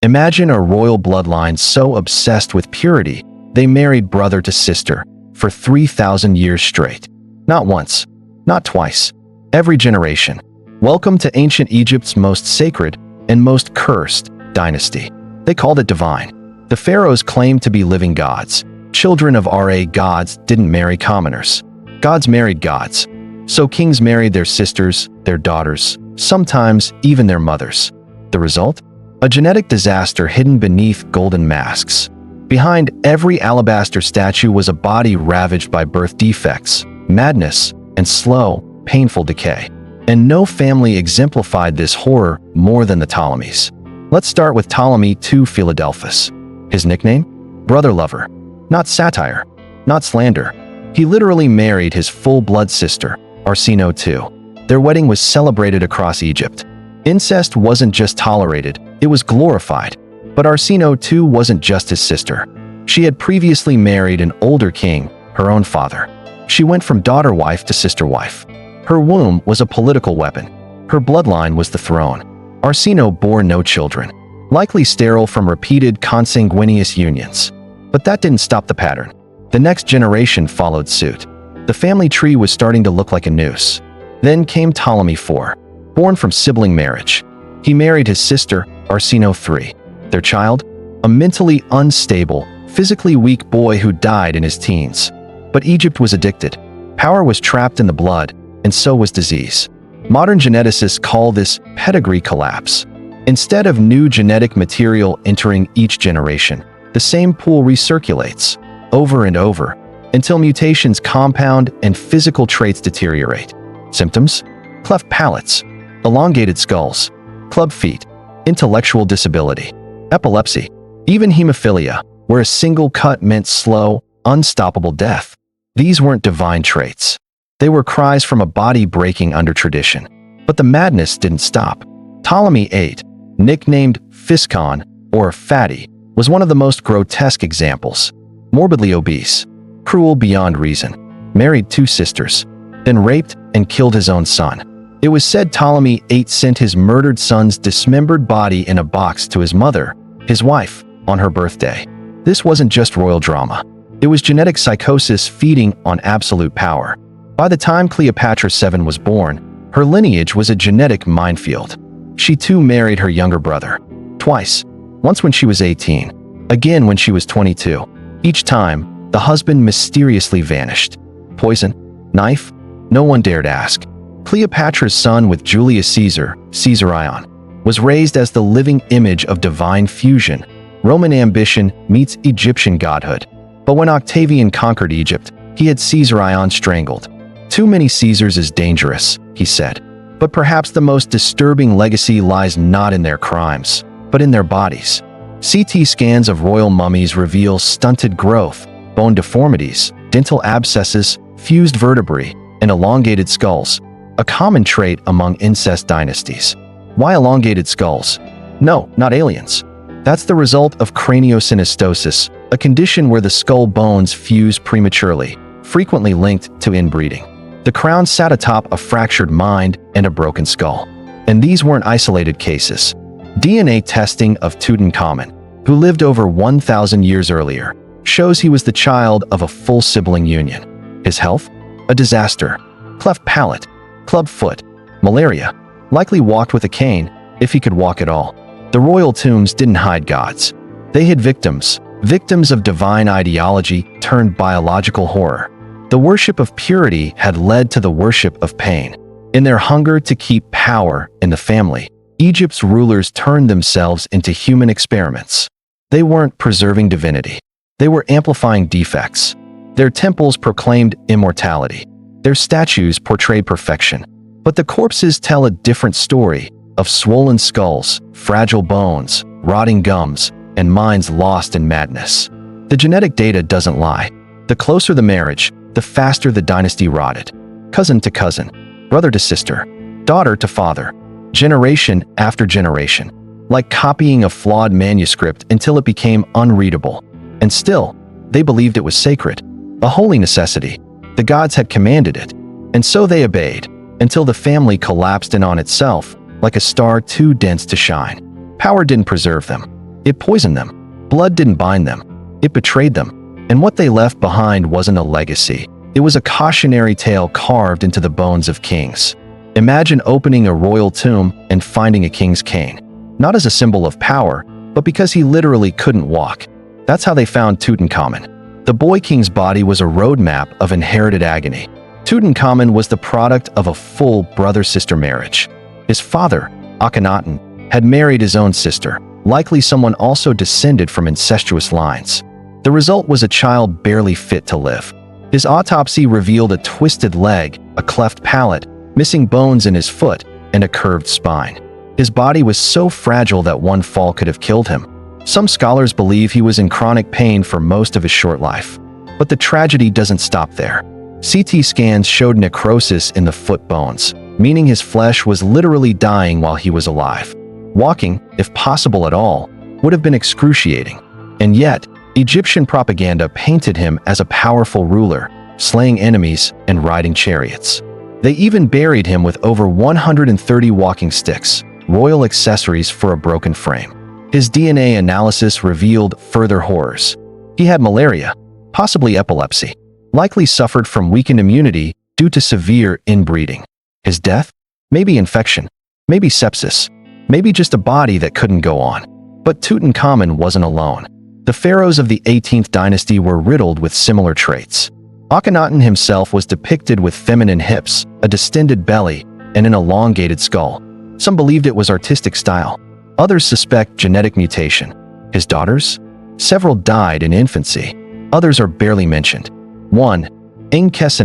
Imagine a royal bloodline so obsessed with purity, they married brother to sister for 3,000 years straight. Not once, not twice, every generation. Welcome to ancient Egypt's most sacred and most cursed dynasty. They called it divine. The pharaohs claimed to be living gods. Children of Ra gods didn't marry commoners. Gods married gods. So kings married their sisters, their daughters, sometimes even their mothers. The result? A genetic disaster hidden beneath golden masks. Behind every alabaster statue was a body ravaged by birth defects, madness, and slow, painful decay. And no family exemplified this horror more than the Ptolemies. Let's start with Ptolemy II Philadelphus. His nickname? Brother Lover. Not satire, not slander. He literally married his full-blood sister, Arsinoe II. Their wedding was celebrated across Egypt. Incest wasn't just tolerated, it was glorified. But Arsinoe II wasn't just his sister. She had previously married an older king, her own father. She went from daughter-wife to sister-wife. Her womb was a political weapon. Her bloodline was the throne. Arsinoe bore no children, likely sterile from repeated consanguineous unions. But that didn't stop the pattern. The next generation followed suit. The family tree was starting to look like a noose. Then came Ptolemy IV, born from sibling marriage. He married his sister, Arsinoe III. Their child? A mentally unstable, physically weak boy who died in his teens. But Egypt was addicted. Power was trapped in the blood, and so was disease. Modern geneticists call this pedigree collapse. Instead of new genetic material entering each generation, the same pool recirculates, over and over, until mutations compound and physical traits deteriorate. Symptoms? Cleft palates, elongated skulls, club feet, intellectual disability, epilepsy, even hemophilia, where a single cut meant slow, unstoppable death. These weren't divine traits. They were cries from a body breaking under tradition. But the madness didn't stop. Ptolemy VIII, nicknamed Physcon, or Fatty, was one of the most grotesque examples. Morbidly obese, cruel beyond reason, married two sisters, then raped and killed his own son. It was said Ptolemy VIII sent his murdered son's dismembered body in a box to his mother, his wife, on her birthday. This wasn't just royal drama. It was genetic psychosis feeding on absolute power. By the time Cleopatra VII was born, her lineage was a genetic minefield. She too married her younger brother. Twice. Once when she was 18. Again when she was 22. Each time, the husband mysteriously vanished. Poison? Knife? No one dared ask. Cleopatra's son with Julius Caesar, Caesarion, was raised as the living image of divine fusion. Roman ambition meets Egyptian godhood. But when Octavian conquered Egypt, he had Caesarion strangled. Too many Caesars is dangerous, he said. But perhaps the most disturbing legacy lies not in their crimes, but in their bodies. CT scans of royal mummies reveal stunted growth, bone deformities, dental abscesses, fused vertebrae, and elongated skulls, a common trait among incest dynasties. Why elongated skulls? No, not aliens. That's the result of craniosynostosis, a condition where the skull bones fuse prematurely, frequently linked to inbreeding. The crown sat atop a fractured mind and a broken skull. And these weren't isolated cases. DNA testing of Tutankhamun, who lived over 1,000 years earlier, shows he was the child of a full sibling union. His health? A disaster. Cleft palate, club foot, malaria, likely walked with a cane, if he could walk at all. The royal tombs didn't hide gods. They hid victims of divine ideology turned biological horror. The worship of purity had led to the worship of pain. In their hunger to keep power in the family, Egypt's rulers turned themselves into human experiments. They weren't preserving divinity. They were amplifying defects. Their temples proclaimed immortality. Their statues portrayed perfection. But the corpses tell a different story of swollen skulls, fragile bones, rotting gums, and minds lost in madness. The genetic data doesn't lie. The closer the marriage, the faster the dynasty rotted. Cousin to cousin, brother to sister, daughter to father, generation after generation, like copying a flawed manuscript until it became unreadable. And still, they believed it was sacred, a holy necessity. The gods had commanded it, and so they obeyed, until the family collapsed in on itself, like a star too dense to shine. Power didn't preserve them. It poisoned them. Blood didn't bind them. It betrayed them. And what they left behind wasn't a legacy. It was a cautionary tale carved into the bones of kings. Imagine opening a royal tomb and finding a king's cane. Not as a symbol of power, but because he literally couldn't walk. That's how they found Tutankhamun. The boy king's body was a roadmap of inherited agony. Tutankhamun was the product of a full brother-sister marriage. His father, Akhenaten, had married his own sister, likely someone also descended from incestuous lines. The result was a child barely fit to live. His autopsy revealed a twisted leg, a cleft palate, missing bones in his foot, and a curved spine. His body was so fragile that one fall could have killed him. Some scholars believe he was in chronic pain for most of his short life. But the tragedy doesn't stop there. CT scans showed necrosis in the foot bones, meaning his flesh was literally dying while he was alive. Walking, if possible at all, would have been excruciating. And yet, Egyptian propaganda painted him as a powerful ruler, slaying enemies and riding chariots. They even buried him with over 130 walking sticks, royal accessories for a broken frame. His DNA analysis revealed further horrors. He had malaria, possibly epilepsy, likely suffered from weakened immunity due to severe inbreeding. His death? Maybe infection, maybe sepsis, maybe just a body that couldn't go on. But Tutankhamun wasn't alone. The pharaohs of the 18th dynasty were riddled with similar traits. Akhenaten himself was depicted with feminine hips, a distended belly, and an elongated skull. Some believed it was artistic style. Others suspect genetic mutation. His daughters? Several died in infancy. Others are barely mentioned. One, Incest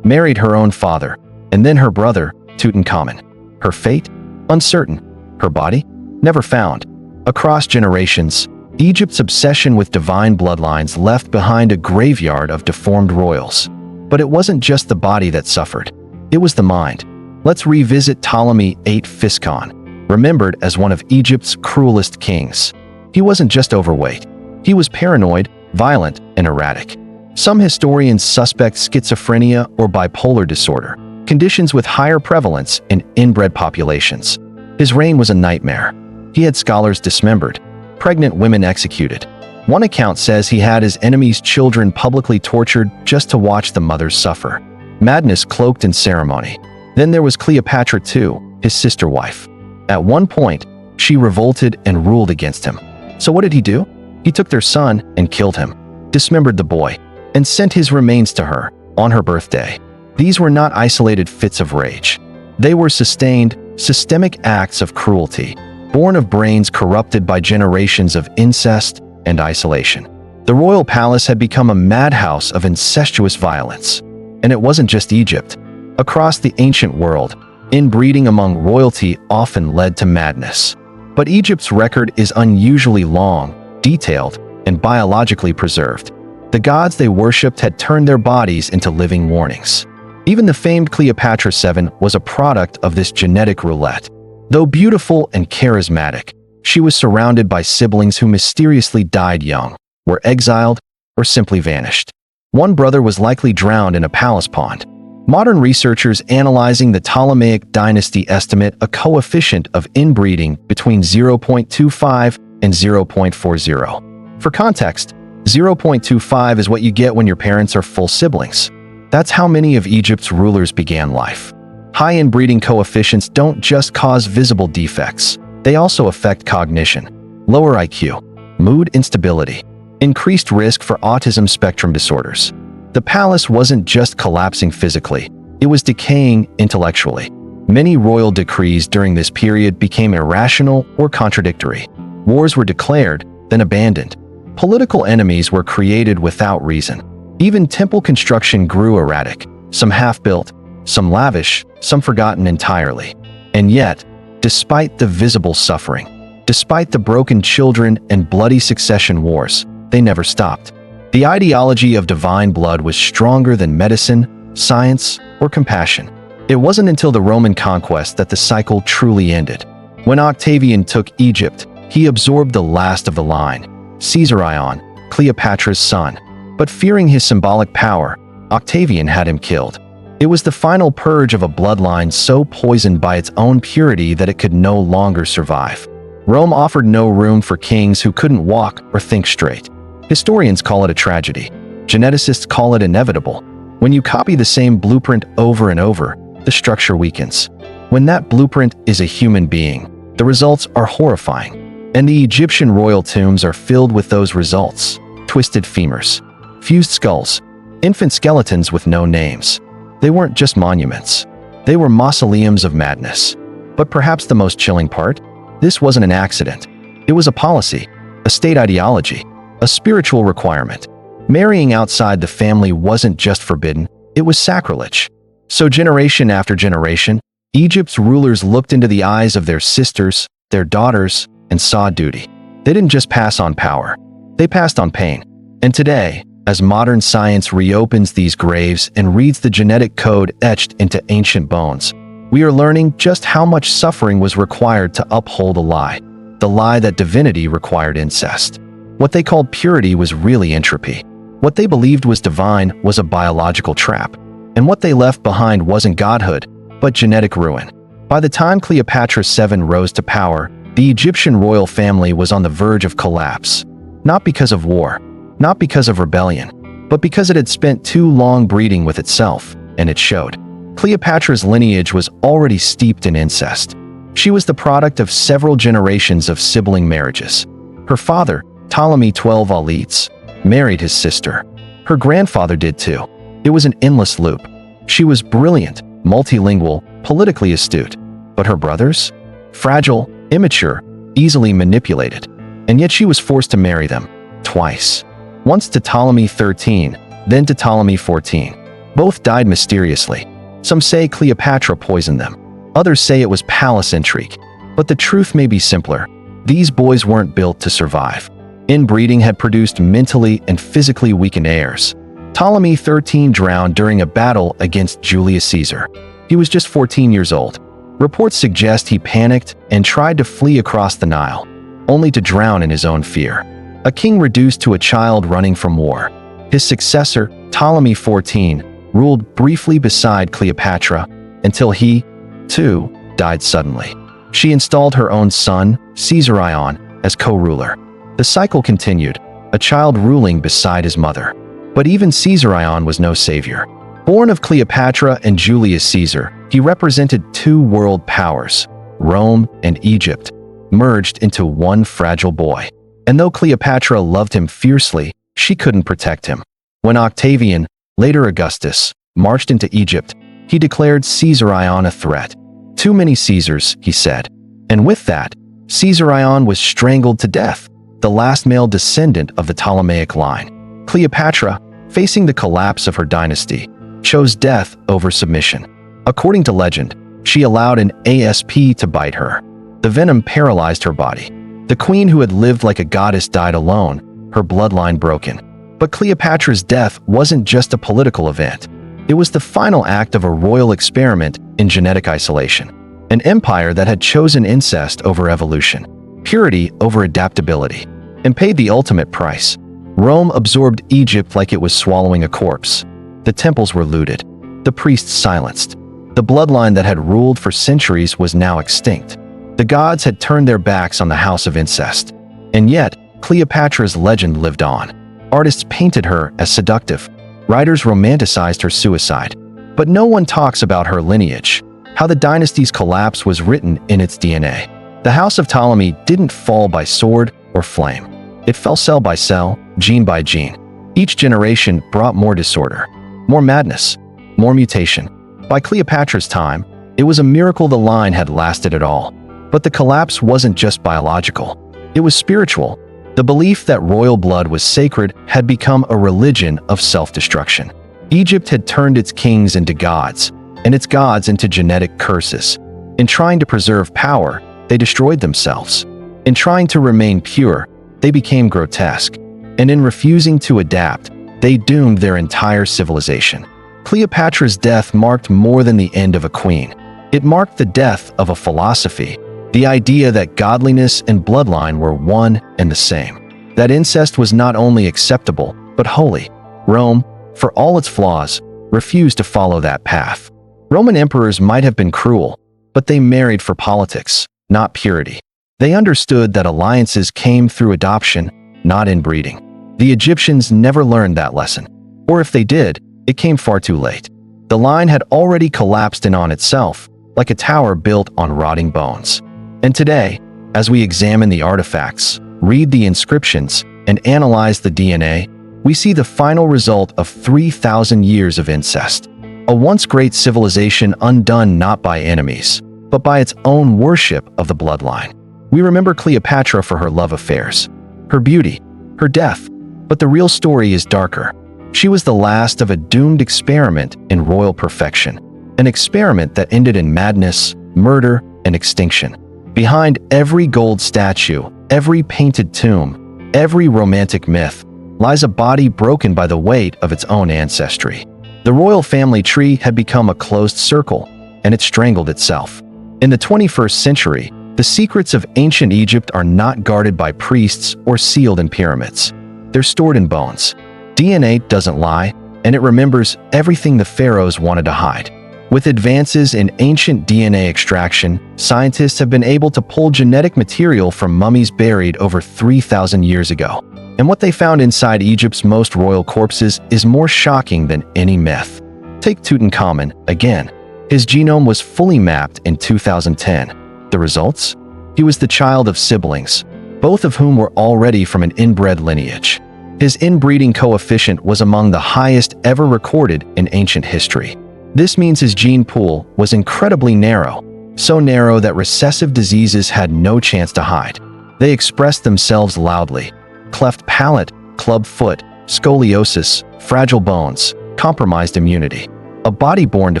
married her own father, and then her brother, Tutankhamun. Her fate? Uncertain. Her body? Never found. Across generations, Egypt's obsession with divine bloodlines left behind a graveyard of deformed royals. But it wasn't just the body that suffered. It was the mind. Let's revisit Ptolemy VIII Physcon, remembered as one of Egypt's cruelest kings. He wasn't just overweight. He was paranoid, violent, and erratic. Some historians suspect schizophrenia or bipolar disorder, conditions with higher prevalence in inbred populations. His reign was a nightmare. He had scholars dismembered, pregnant women executed. One account says he had his enemies' children publicly tortured just to watch the mothers suffer. Madness cloaked in ceremony. Then there was Cleopatra too, his sister wife. At one point, she revolted and ruled against him. So what did he do? He took their son and killed him, dismembered the boy, and sent his remains to her on her birthday. These were not isolated fits of rage. They were sustained, systemic acts of cruelty, born of brains corrupted by generations of incest and isolation. The royal palace had become a madhouse of incestuous violence. And it wasn't just Egypt. Across the ancient world, inbreeding among royalty often led to madness. But Egypt's record is unusually long, detailed, and biologically preserved. The gods they worshipped had turned their bodies into living warnings. Even the famed Cleopatra VII was a product of this genetic roulette. Though beautiful and charismatic, she was surrounded by siblings who mysteriously died young, were exiled, or simply vanished. One brother was likely drowned in a palace pond. Modern researchers analyzing the Ptolemaic dynasty estimate a coefficient of inbreeding between 0.25 and 0.40. For context, 0.25 is what you get when your parents are full siblings. That's how many of Egypt's rulers began life. High inbreeding coefficients don't just cause visible defects, they also affect cognition, lower IQ, mood instability, increased risk for autism spectrum disorders. The palace wasn't just collapsing physically, it was decaying intellectually. Many royal decrees during this period became irrational or contradictory. Wars were declared, then abandoned. Political enemies were created without reason. Even temple construction grew erratic, some half-built, some lavish, some forgotten entirely. And yet, despite the visible suffering, despite the broken children and bloody succession wars, they never stopped. The ideology of divine blood was stronger than medicine, science, or compassion. It wasn't until the Roman conquest that the cycle truly ended. When Octavian took Egypt, he absorbed the last of the line, Caesarion, Cleopatra's son. But fearing his symbolic power, Octavian had him killed. It was the final purge of a bloodline so poisoned by its own purity that it could no longer survive. Rome offered no room for kings who couldn't walk or think straight. Historians call it a tragedy. Geneticists call it inevitable. When you copy the same blueprint over and over, the structure weakens. When that blueprint is a human being, the results are horrifying. And the Egyptian royal tombs are filled with those results. Twisted femurs, fused skulls, infant skeletons with no names. They weren't just monuments. They were mausoleums of madness. But perhaps the most chilling part? This wasn't an accident. It was a policy, a state ideology, a spiritual requirement. Marrying outside the family wasn't just forbidden, it was sacrilege. So generation after generation, Egypt's rulers looked into the eyes of their sisters, their daughters, and saw duty. They didn't just pass on power, they passed on pain. And today, as modern science reopens these graves and reads the genetic code etched into ancient bones, we are learning just how much suffering was required to uphold a lie. The lie that divinity required incest. What they called purity was really entropy. What they believed was divine was a biological trap. And what they left behind wasn't godhood, but genetic ruin. By the time Cleopatra VII rose to power, the Egyptian royal family was on the verge of collapse. Not because of war, not because of rebellion, but because it had spent too long breeding with itself, and it showed. Cleopatra's lineage was already steeped in incest. She was the product of several generations of sibling marriages. Her father, Ptolemy XII Auletes, married his sister. Her grandfather did too. It was an endless loop. She was brilliant, multilingual, politically astute. But her brothers? Fragile, immature, easily manipulated. And yet she was forced to marry them. Twice. Once to Ptolemy XIII, then to Ptolemy XIV. Both died mysteriously. Some say Cleopatra poisoned them. Others say it was palace intrigue. But the truth may be simpler. These boys weren't built to survive. Inbreeding had produced mentally and physically weakened heirs. Ptolemy XIII drowned during a battle against Julius Caesar. He was just 14 years old. Reports suggest he panicked and tried to flee across the Nile, only to drown in his own fear. A king reduced to a child running from war. His successor, Ptolemy XIV, ruled briefly beside Cleopatra until he, too, died suddenly. She installed her own son, Caesarion, as co-ruler. The cycle continued, a child ruling beside his mother. But even Caesarion was no savior. Born of Cleopatra and Julius Caesar, he represented two world powers, Rome and Egypt, merged into one fragile boy. And though Cleopatra loved him fiercely, she couldn't protect him. When Octavian, later Augustus, marched into Egypt, he declared Caesarion a threat. Too many Caesars, he said. And with that, Caesarion was strangled to death, the last male descendant of the Ptolemaic line. Cleopatra, facing the collapse of her dynasty, chose death over submission. According to legend, she allowed an asp to bite her. The venom paralyzed her body. The queen who had lived like a goddess died alone, her bloodline broken. But Cleopatra's death wasn't just a political event. It was the final act of a royal experiment in genetic isolation. An empire that had chosen incest over evolution, purity over adaptability, and paid the ultimate price. Rome absorbed Egypt like it was swallowing a corpse. The temples were looted, the priests silenced. The bloodline that had ruled for centuries was now extinct. The gods had turned their backs on the house of incest. And yet, Cleopatra's legend lived on. Artists painted her as seductive. Writers romanticized her suicide. But no one talks about her lineage, how the dynasty's collapse was written in its DNA. The house of Ptolemy didn't fall by sword or flame. It fell cell by cell, gene by gene. Each generation brought more disorder, more madness, more mutation. By Cleopatra's time, it was a miracle the line had lasted at all. But the collapse wasn't just biological. It was spiritual. The belief that royal blood was sacred had become a religion of self-destruction. Egypt had turned its kings into gods, and its gods into genetic curses. In trying to preserve power, they destroyed themselves. In trying to remain pure, they became grotesque. And in refusing to adapt, they doomed their entire civilization. Cleopatra's death marked more than the end of a queen. It marked the death of a philosophy, the idea that godliness and bloodline were one and the same. That incest was not only acceptable, but holy. Rome, for all its flaws, refused to follow that path. Roman emperors might have been cruel, but they married for politics, not purity. They understood that alliances came through adoption, not inbreeding. The Egyptians never learned that lesson. Or if they did, it came far too late. The line had already collapsed in on itself, like a tower built on rotting bones. And today, as we examine the artifacts, read the inscriptions, and analyze the DNA, we see the final result of 3,000 years of incest. A once great civilization undone not by enemies, but by its own worship of the bloodline. We remember Cleopatra for her love affairs, her beauty, her death, but the real story is darker. She was the last of a doomed experiment in royal perfection, an experiment that ended in madness, murder, and extinction. Behind every gold statue, every painted tomb, every romantic myth, lies a body broken by the weight of its own ancestry. The royal family tree had become a closed circle, and it strangled itself. In the 21st century, the secrets of ancient Egypt are not guarded by priests or sealed in pyramids. They're stored in bones. DNA doesn't lie, and it remembers everything the pharaohs wanted to hide. With advances in ancient DNA extraction, scientists have been able to pull genetic material from mummies buried over 3,000 years ago. And what they found inside Egypt's most royal corpses is more shocking than any myth. Take Tutankhamun again. His genome was fully mapped in 2010. The results? He was the child of siblings, both of whom were already from an inbred lineage. His inbreeding coefficient was among the highest ever recorded in ancient history. This means his gene pool was incredibly narrow, so narrow that recessive diseases had no chance to hide. They expressed themselves loudly: cleft palate, club foot, scoliosis, fragile bones, compromised immunity. A body born to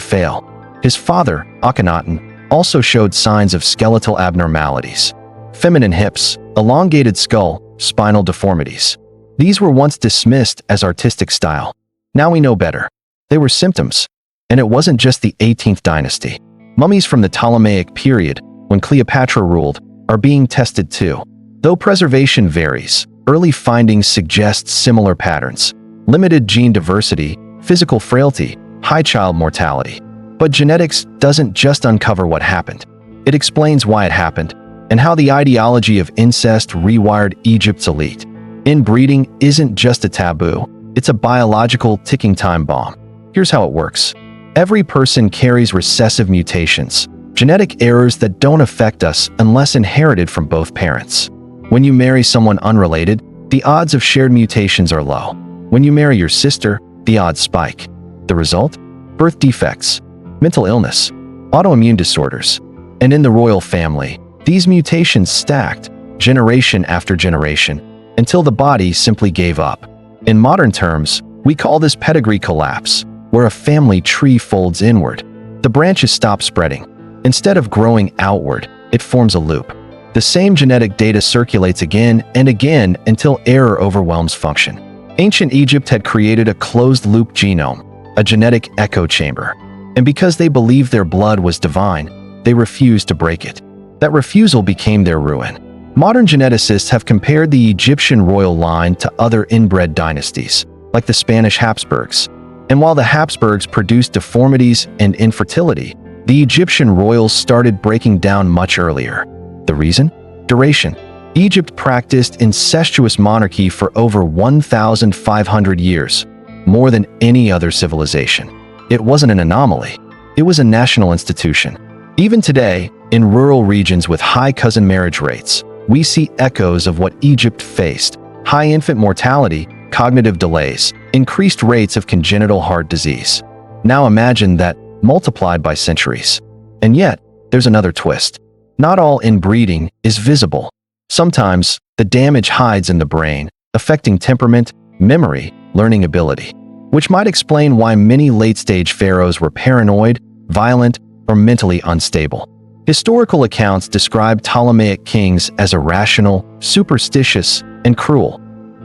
fail. His father, Akhenaten, also showed signs of skeletal abnormalities: feminine hips, elongated skull, spinal deformities. These were once dismissed as artistic style. Now we know better. They were symptoms. And it wasn't just the 18th dynasty. Mummies from the Ptolemaic period, when Cleopatra ruled, are being tested too. Though preservation varies, early findings suggest similar patterns: limited gene diversity, physical frailty, high child mortality. But genetics doesn't just uncover what happened. It explains why it happened, and how the ideology of incest rewired Egypt's elite. Inbreeding isn't just a taboo, it's a biological ticking time bomb. Here's how it works. Every person carries recessive mutations, genetic errors that don't affect us unless inherited from both parents. When you marry someone unrelated, the odds of shared mutations are low. When you marry your sister, the odds spike. The result? Birth defects, mental illness, autoimmune disorders. And in the royal family, these mutations stacked, generation after generation, until the body simply gave up. In modern terms, we call this pedigree collapse, where a family tree folds inward. The branches stop spreading. Instead of growing outward, it forms a loop. The same genetic data circulates again and again until error overwhelms function. Ancient Egypt had created a closed-loop genome, a genetic echo chamber. And because they believed their blood was divine, they refused to break it. That refusal became their ruin. Modern geneticists have compared the Egyptian royal line to other inbred dynasties, like the Spanish Habsburgs. And while the Habsburgs produced deformities and infertility, the Egyptian royals started breaking down much earlier. The reason? Duration. Egypt practiced incestuous monarchy for over 1,500 years, more than any other civilization. It wasn't an anomaly. It was a national institution. Even today, in rural regions with high cousin marriage rates, we see echoes of what Egypt faced: high infant mortality, cognitive delays, increased rates of congenital heart disease. Now imagine that multiplied by centuries. And yet, there's another twist. Not all inbreeding is visible. Sometimes, the damage hides in the brain, affecting temperament, memory, learning ability, which might explain why many late-stage pharaohs were paranoid, violent, or mentally unstable. Historical accounts describe Ptolemaic kings as irrational, superstitious, and cruel,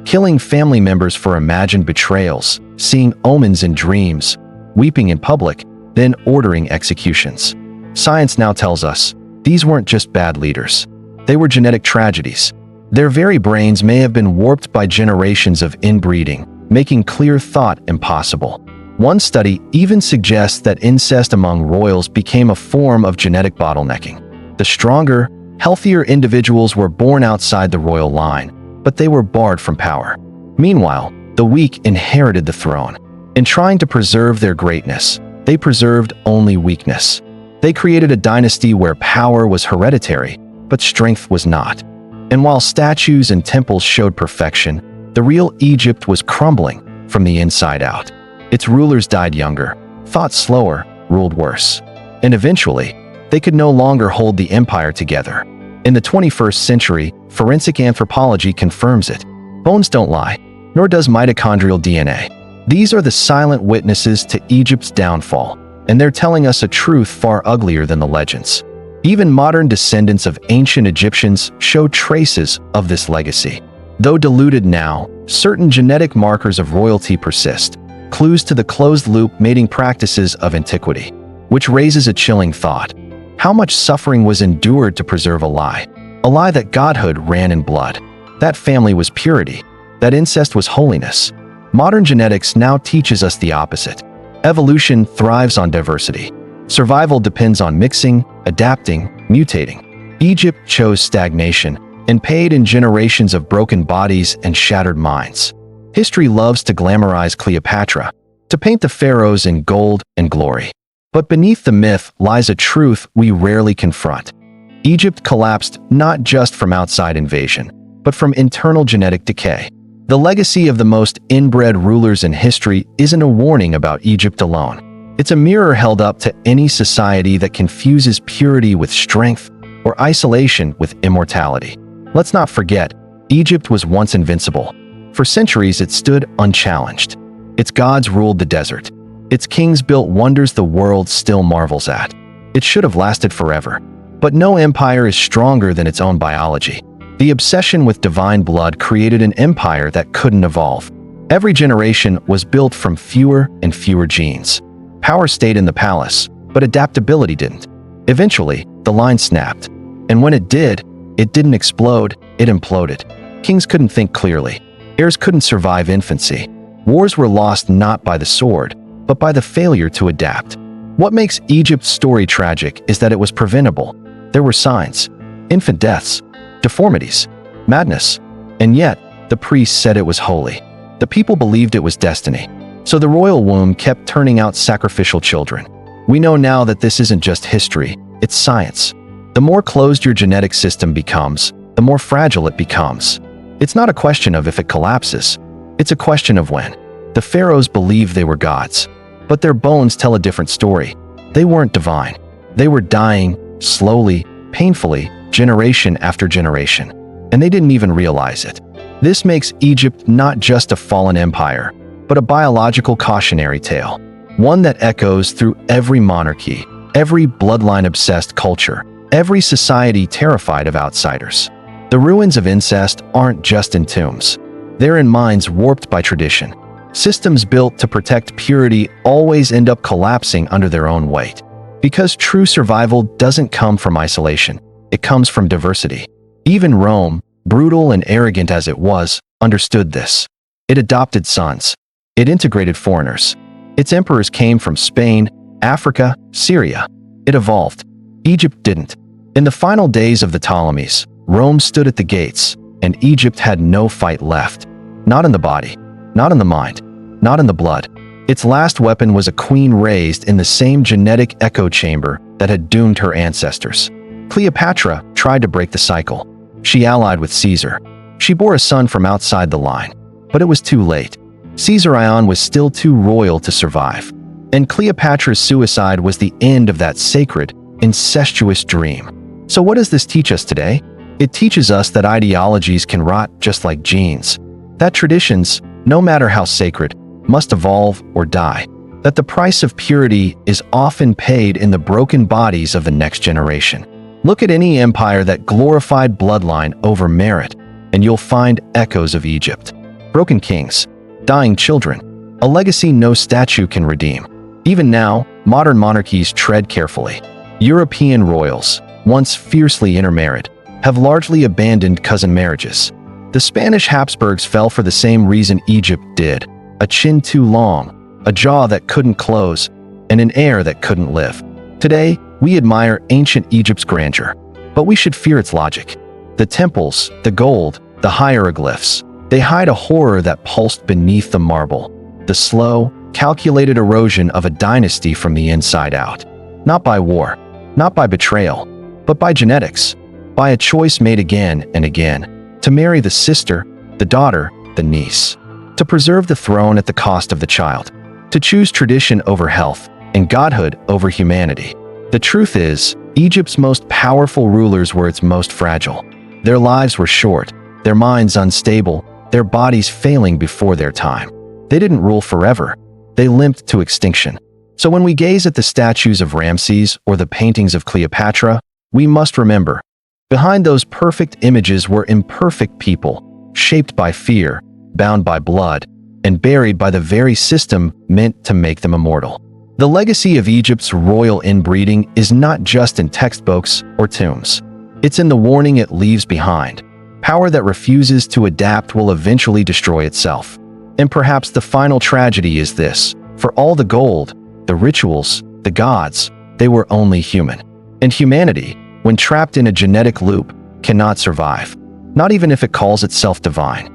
killing family members for imagined betrayals, seeing omens in dreams, weeping in public, then ordering executions. Science now tells us these weren't just bad leaders. They were genetic tragedies. Their very brains may have been warped by generations of inbreeding, making clear thought impossible. One study even suggests that incest among royals became a form of genetic bottlenecking. The stronger, Healthier individuals were born outside the royal line, but they were barred from power. Meanwhile, the weak inherited the throne. In trying to preserve their greatness, they preserved only weakness. They created a dynasty where power was hereditary, but strength was not. And while statues and temples showed perfection, the real Egypt was crumbling from the inside out. Its rulers died younger, thought slower, ruled worse. And eventually, they could no longer hold the empire together. In the 21st century, forensic anthropology confirms it. Bones don't lie, nor does mitochondrial DNA. These are the silent witnesses to Egypt's downfall, and they're telling us a truth far uglier than the legends. Even modern descendants of ancient Egyptians show traces of this legacy. Though diluted now, certain genetic markers of royalty persist, clues to the closed-loop mating practices of antiquity, which raises a chilling thought. How much suffering was endured to preserve a lie that godhood ran in blood, that family was purity, that incest was holiness. Modern genetics now teaches us the opposite. Evolution thrives on diversity. Survival depends on mixing, adapting, mutating. Egypt chose stagnation and paid in generations of broken bodies and shattered minds. History loves to glamorize Cleopatra, to paint the pharaohs in gold and glory. But beneath the myth lies a truth we rarely confront. Egypt collapsed not just from outside invasion, but from internal genetic decay. The legacy of the most inbred rulers in history isn't a warning about Egypt alone. It's a mirror held up to any society that confuses purity with strength or isolation with immortality. Let's not forget, Egypt was once invincible. For centuries, it stood unchallenged. Its gods ruled the desert. Its kings built wonders the world still marvels at. It should have lasted forever. But no empire is stronger than its own biology. The obsession with divine blood created an empire that couldn't evolve. Every generation was built from fewer and fewer genes. Power stayed in the palace, but adaptability didn't. Eventually, the line snapped. And when it did, it didn't explode, it imploded. Kings couldn't think clearly. Heirs couldn't survive infancy. Wars were lost not by the sword, but by the failure to adapt. What makes Egypt's story tragic is that it was preventable. There were signs, infant deaths, deformities, madness, and yet the priests said it was holy. The people believed it was destiny. So the royal womb kept turning out sacrificial children. We know now that this isn't just history, it's science. The more closed your genetic system becomes, the more fragile it becomes. It's not a question of if it collapses, it's a question of when. The pharaohs believed they were gods, but their bones tell a different story. They weren't divine. They were dying, slowly, painfully, generation after generation, and they didn't even realize it. This makes Egypt not just a fallen empire, but a biological cautionary tale, one that echoes through every monarchy, every bloodline-obsessed culture, every society terrified of outsiders. The ruins of incest aren't just in tombs. They're in minds warped by tradition. Systems built to protect purity always end up collapsing under their own weight. Because true survival doesn't come from isolation, it comes from diversity. Even Rome, brutal and arrogant as it was, understood this. It adopted sons. It integrated foreigners. Its emperors came from Spain, Africa, Syria. It evolved. Egypt didn't. In the final days of the Ptolemies, Rome stood at the gates, and Egypt had no fight left. Not in the body, not in the mind, not in the blood. Its last weapon was a queen raised in the same genetic echo chamber that had doomed her ancestors. Cleopatra tried to break the cycle. She allied with Caesar. She bore a son from outside the line, but it was too late. Caesar Ion was still too royal to survive, and Cleopatra's suicide was the end of that sacred, incestuous dream. So what does this teach us today? It teaches us that ideologies can rot just like genes, that traditions, no matter how sacred, must evolve or die, that the price of purity is often paid in the broken bodies of the next generation. Look at any empire that glorified bloodline over merit, and you'll find echoes of Egypt. Broken kings, dying children, a legacy no statue can redeem. Even now, modern monarchies tread carefully. European royals, once fiercely intermarried, have largely abandoned cousin marriages. The Spanish Habsburgs fell for the same reason Egypt did: a chin too long, a jaw that couldn't close, and an heir that couldn't live. Today, we admire ancient Egypt's grandeur. but we should fear its logic. The temples, the gold, the hieroglyphs, they hide a horror that pulsed beneath the marble. The slow, calculated erosion of a dynasty from the inside out. Not by war, not by betrayal, but by genetics, by a choice made again and again, to marry the sister, the daughter, the niece, to preserve the throne at the cost of the child, to choose tradition over health and godhood over humanity. The truth is, Egypt's most powerful rulers were its most fragile. Their lives were short, their minds unstable, their bodies failing before their time. They didn't rule forever. They limped to extinction. So when we gaze at the statues of Ramses or the paintings of Cleopatra, we must remember, behind those perfect images were imperfect people, shaped by fear, bound by blood, and buried by the very system meant to make them immortal. The legacy of Egypt's royal inbreeding is not just in textbooks or tombs. It's in the warning it leaves behind. Power that refuses to adapt will eventually destroy itself. And perhaps the final tragedy is this: for all the gold, the rituals, the gods, they were only human. And humanity, when trapped in a genetic loop, cannot survive, not even if it calls itself divine.